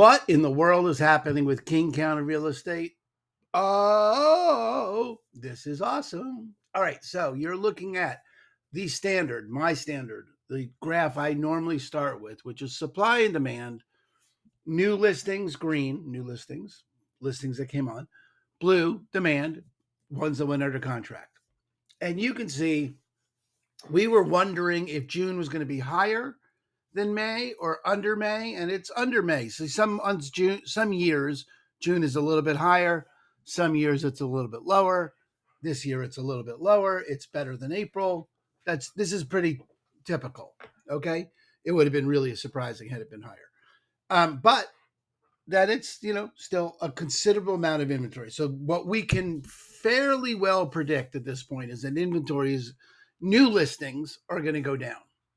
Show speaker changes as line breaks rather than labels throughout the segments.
What in the world is happening with King County real estate? Oh, this is awesome. All right, so you're looking at the standard, my standard, the graph I normally start with, which is supply and demand, new listings, green, new listings, listings that came on, blue, demand, ones that went under contract. And you can see we were wondering if June was going to be higher than May or under May, and it's under May. So some years June is a little bit higher, some years it's a little bit lower. This year it's a little bit lower. It's better than April. This is pretty typical. Okay, it would have been really surprising had it been higher, but that it's still a considerable amount of inventory. So what we can fairly well predict at this point is that inventories, new listings are going to go down.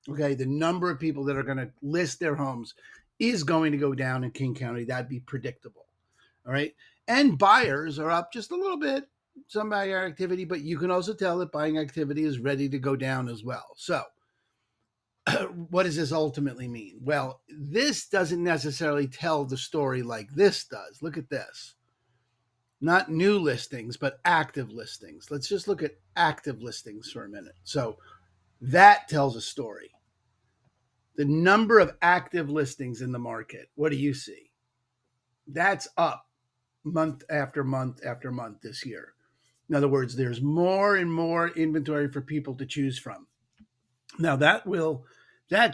Okay, the number of people that are going to list their homes is going to go down in King County. That'd be predictable. All right, and buyers are up just a little bit, some buyer activity, but you can also tell that buying activity is ready to go down as well. So what does this ultimately mean? Well, this doesn't necessarily tell the story like this does. Look at this. Not new listings, but active listings. Let's just look at active listings for a minute. So that tells a story. The number of active listings in the market, what do you see? That's up month after month after month this year. In other words, there's more and more inventory for people to choose from. Now that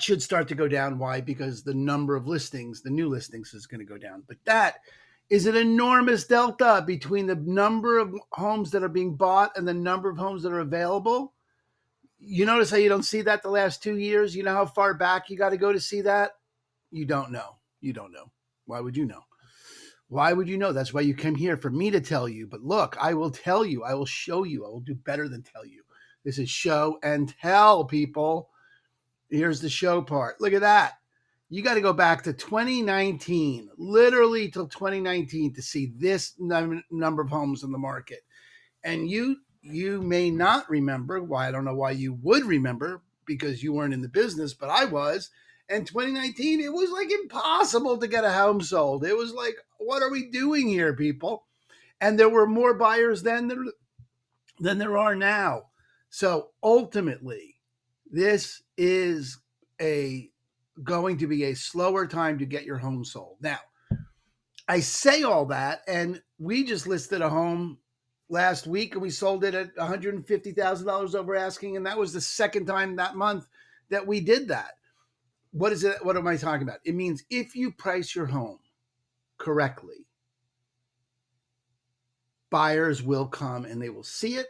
should start to go down. Why? Because the number of listings, the new listings, is going to go down. But that is an enormous delta between the number of homes that are being bought and the number of homes that are available. You notice how you don't see that the last 2 years? You know how far back you got to go to see that? You don't know. You don't know. Why would you know? Why would you know? That's why you came here, for me to tell you. But look, I will tell you. I will show you. I will do better than tell you. This is show and tell, people. Here's the show part. Look at that. You got to go back to 2019, literally till 2019, to see this number of homes in the market. And you may not remember. Why? I don't know why you would remember, because you weren't in the business, but I was. And 2019, it was like impossible to get a home sold. It was like, what are we doing here, people? And there were more buyers then than there are now. So ultimately, this is going to be a slower time to get your home sold. Now, I say all that, and we just listed a home last week, and we sold it at $150,000 over asking, and that was the second time that month that we did that. What is it? What am I talking about? It means if you price your home correctly, buyers will come and they will see it,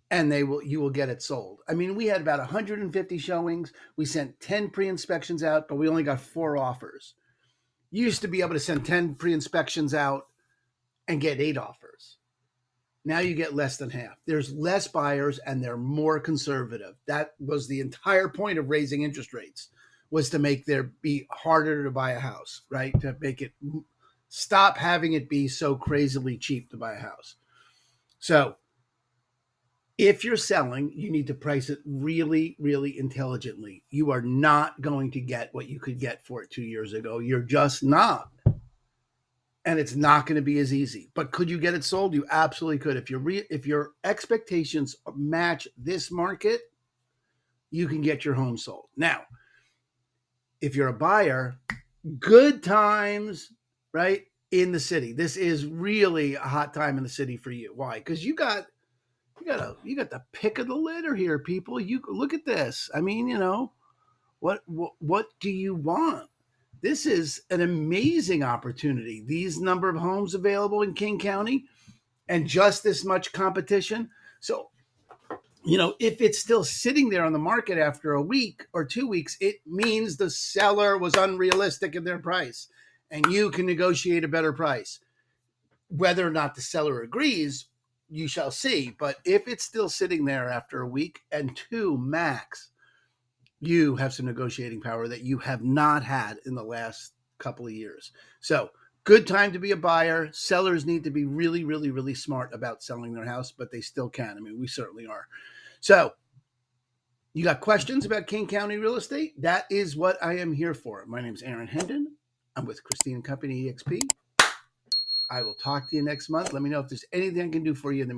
and you will get it sold. I mean, we had about 150 showings. We sent 10 pre-inspections out, but we only got 4 offers. You used to be able to send 10 pre-inspections out and get 8 offers. Now you get less than half. There's less buyers and they're more conservative. That was the entire point of raising interest rates, was to make there be harder to buy a house, right? To make it stop having it be so crazily cheap to buy a house. So if you're selling, you need to price it really, really intelligently. You are not going to get what you could get for it 2 years ago. You're just not. And it's not going to be as easy. But could you get it sold? You absolutely could. If your expectations match this market, you can get your home sold. Now, if you're a buyer, good times, right, in the city. This is really a hot time in the city for you. Why? Because you got the pick of the litter here, people. You look at this. I mean, what do you want? This is an amazing opportunity. These number of homes available in King County and just this much competition. So, if it's still sitting there on the market after a week or 2 weeks, it means the seller was unrealistic in their price and you can negotiate a better price. Whether or not the seller agrees, you shall see. But if it's still sitting there after a week and 2 max, you have some negotiating power that you have not had in the last couple of years. So good time to be a buyer. Sellers need to be really, really, really smart about selling their house, but they still can. I mean, we certainly are. So you got questions about King County real estate? That is what I am here for. My name is Hendon. I'm with Christine and Company EXP. I will talk to you next month. Let me know if there's anything I can do for you in the